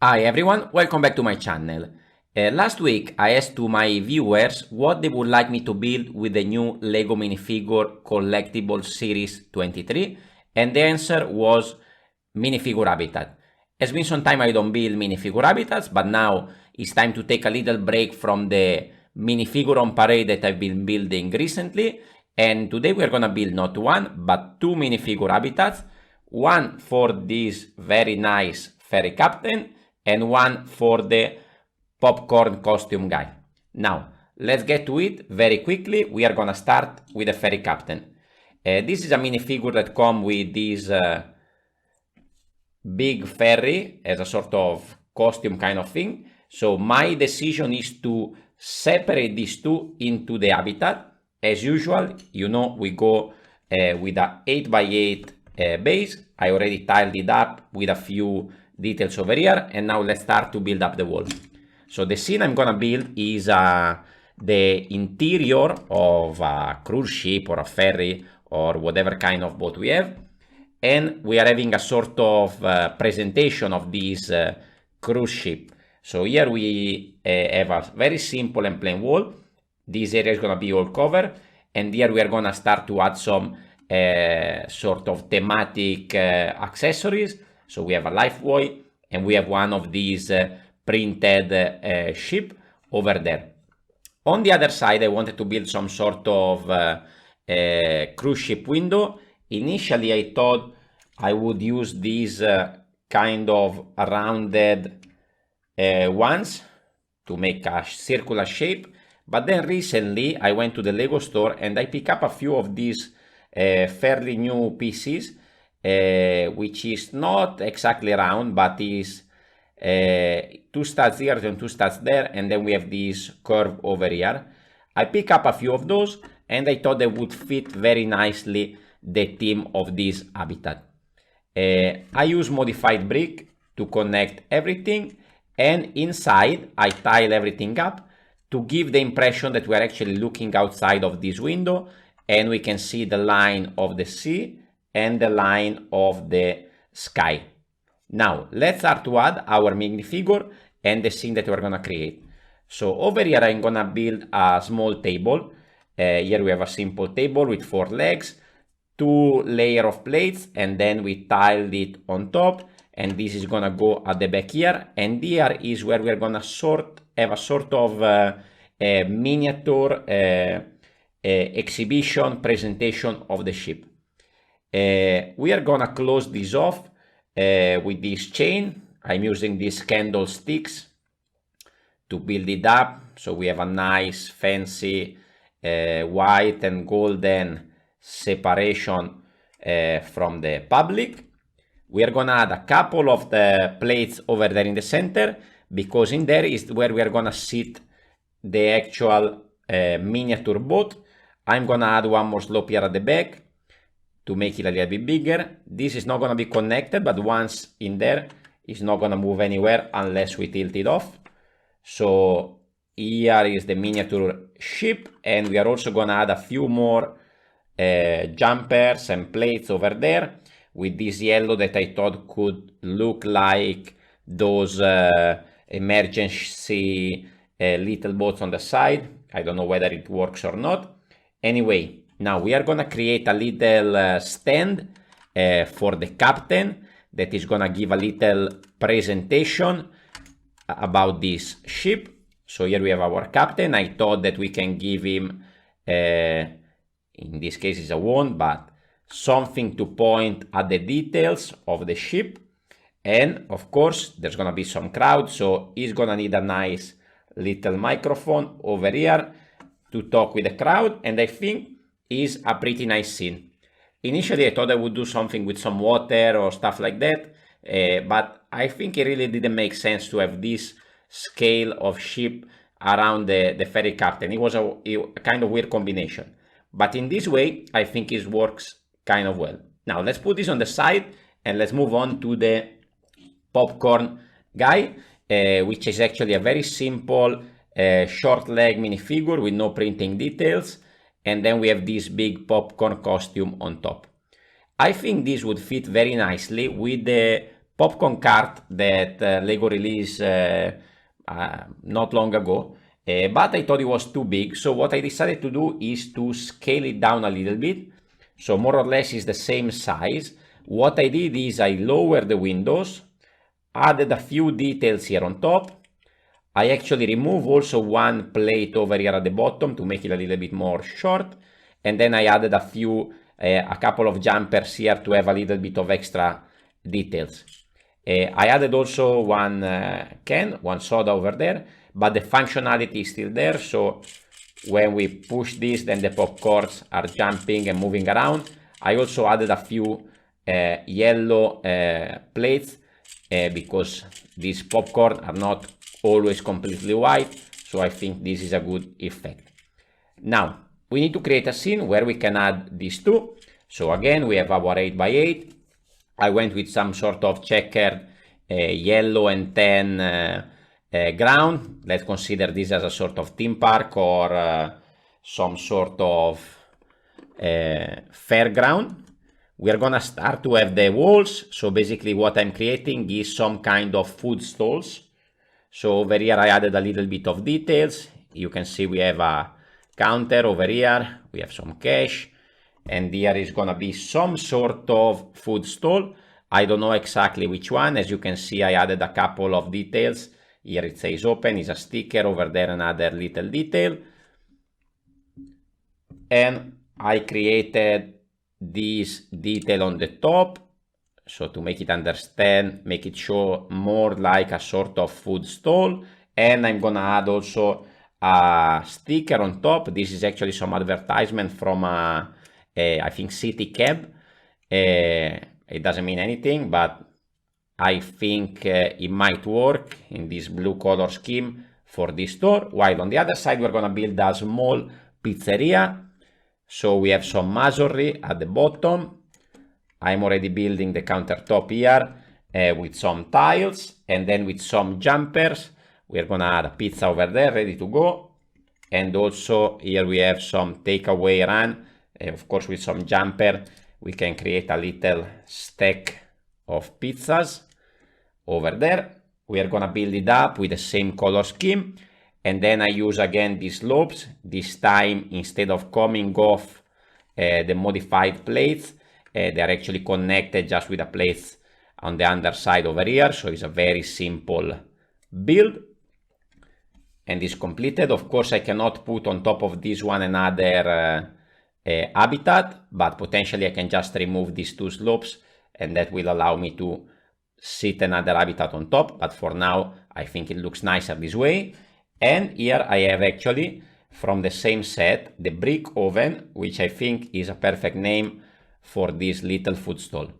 Hi everyone, welcome back to my channel. Last week I asked to my viewers what they would like me to build with the new LEGO Minifigure Collectible Series 23, and the answer was Minifigure Habitat. It's been some time I don't build Minifigure Habitats, but now it's time to take a little break from the minifigure on parade that I've been building recently, and today we're gonna build not one, but two Minifigure Habitats, one for this very nice Ferry Captain, and one for the popcorn costume guy. Now, let's get to it very quickly. We are gonna start with the Ferry Captain. This is a minifigure that comes with this big ferry as a sort of costume kind of thing. So my decision is to separate these two into the habitat. As usual, you know, we go with a 8x8 base. I already tiled it up with a few details over here, and now let's start to build up the wall. So the scene I'm gonna build is the interior of a cruise ship or a ferry or whatever kind of boat we have, and we are having a sort of presentation of this cruise ship. So here we have a very simple and plain wall. This area is gonna be all covered, and here we are gonna start to add some sort of thematic accessories. So we have a life buoy, and we have one of these printed ship over there. On the other side, I wanted to build some sort of cruise ship window. Initially, I thought I would use these kind of rounded ones to make a circular shape. But then recently, I went to the LEGO store and I picked up a few of these fairly new pieces, which is not exactly round, but is two studs here and two studs there, and then we have this curve over here. I pick up a few of those, and I thought they would fit very nicely the theme of this habitat. I use modified brick to connect everything, and inside I tile everything up to give the impression that we're actually looking outside of this window, and we can see the line of the sea and the line of the sky. Now, let's start to add our minifigure and the scene that we're gonna create. So over here, I'm gonna build a small table. Here we have a simple table with 4 legs, 2 layers of plates, and then we tiled it on top. And this is gonna go at the back here. And here is where we're gonna have a sort of a miniature exhibition presentation of the ship. We are gonna close this off with this chain. I'm using these candlesticks to build it up, so we have a nice fancy white and golden separation from the public. We are gonna add a couple of the plates over there in the center, because in there is where we are gonna sit the actual miniature boat. I'm gonna add one more slope here at the back to make it a little bit bigger. This is not gonna be connected, but once in there, it's not gonna move anywhere unless we tilt it off. So here is the miniature ship, and we are also gonna add a few more jumpers and plates over there with this yellow that I thought could look like those emergency little boats on the side. I don't know whether it works or not. Anyway, now we are gonna create a little stand for the captain that is gonna give a little presentation about this ship. So here we have our captain. I thought that we can give him, in this case it's a wand, but something to point at the details of the ship. And of course, there's gonna be some crowd, so he's gonna need a nice little microphone over here to talk with the crowd, and I think is a pretty nice scene. Initially, I thought I would do something with some water or stuff like that, but I think it really didn't make sense to have this scale of ship around the Ferry Captain. It was a kind of weird combination, but in this way, I think it works kind of well. Now, let's put this on the side, and let's move on to the popcorn guy, which is actually a very simple short leg minifigure with no printing details. And then we have this big popcorn costume on top. I think this would fit very nicely with the popcorn cart that LEGO released not long ago, but I thought it was too big. So what I decided to do is to scale it down a little bit. So more or less is the same size. What I did is I lowered the windows, added a few details here on top. I actually remove also one plate over here at the bottom to make it a little bit more short. And then I added a couple of jumpers here to have a little bit of extra details. I added also one soda over there, but the functionality is still there. So when we push this, then the popcorns are jumping and moving around. I also added a few yellow plates because these popcorn are not always completely white, so I think this is a good effect. Now we need to create a scene where we can add these two. So again, we have our 8x8. I went with some sort of checkered yellow and tan ground. Let's consider this as a sort of theme park or some sort of fairground. We are gonna start to have the walls. So basically what I'm creating is some kind of food stalls. So over here I added a little bit of details. You can see we have a counter over here, we have some cash, and here is gonna be some sort of food stall. I don't know exactly which one. As you can see, I added a couple of details. Here it says open, is a sticker, over there another little detail. And I created this detail on the top. So to make it show more like a sort of food stall. And I'm gonna add also a sticker on top. This is actually some advertisement from I think city cab. It doesn't mean anything, but I think it might work in this blue color scheme for this store. While on the other side, we're gonna build a small pizzeria. So we have some masonry at the bottom. I'm already building the countertop here with some tiles, and then with some jumpers. We're gonna add a pizza over there ready to go. And also here we have some takeaway run. Of course, with some jumper, we can create a little stack of pizzas over there. We are gonna build it up with the same color scheme. And then I use again these slopes. This time, instead of coming off the modified plates, they are actually connected just with the plates on the underside over here. So it's a very simple build. And is completed. Of course, I cannot put on top of this one another habitat, but potentially I can just remove these two slopes, and that will allow me to sit another habitat on top. But for now, I think it looks nicer this way. And here I have actually, from the same set, the brick oven, which I think is a perfect name for this little food stall.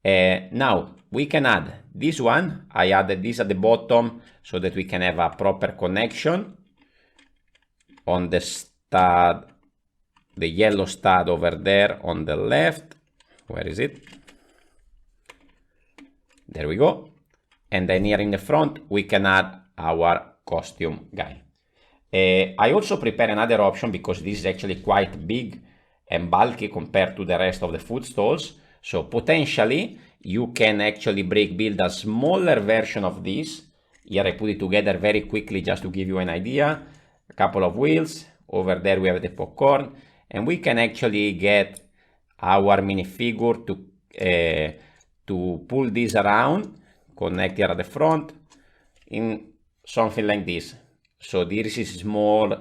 Now we can add this one. I added this at the bottom so that we can have a proper connection on the stud, the yellow stud over there on the left. Where is it? There we go. And then here in the front, we can add our costume guy. I also prepare another option because this is actually quite big and bulky compared to the rest of the food stalls. So potentially you can actually build a smaller version of this. Here I put it together very quickly just to give you an idea. A couple of wheels. Over there we have the popcorn. And we can actually get our minifigure to pull this around, connect here at the front in something like this. So this is small,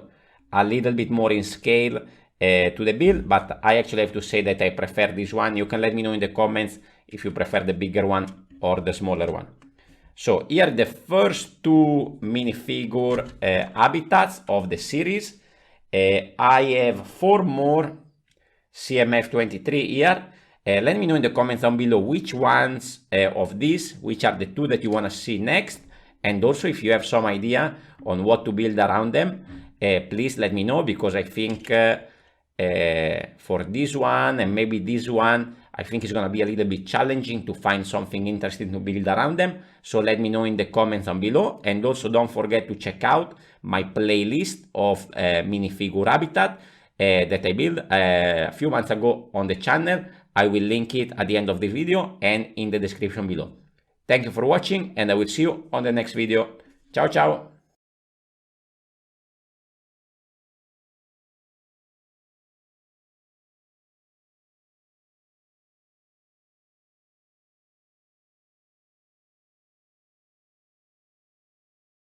a little bit more in scale to the build, but I actually have to say that I prefer this one. You can let me know in the comments if you prefer the bigger one or the smaller one. So here the first two minifigure habitats of the series. I have 4 more CMF 23 here. Let me know in the comments down below which ones of these, which are the 2 that you want to see next. And also if you have some idea on what to build around them, please let me know, because I think for this one and maybe this one, I think it's going to be a little bit challenging to find something interesting to build around them. So let me know in the comments down below. And also don't forget to check out my playlist of minifigure habitat that I built a few months ago on the channel. I will link it at the end of the video and in the description below. Thank you for watching, and I will see you on the next video. Ciao, ciao!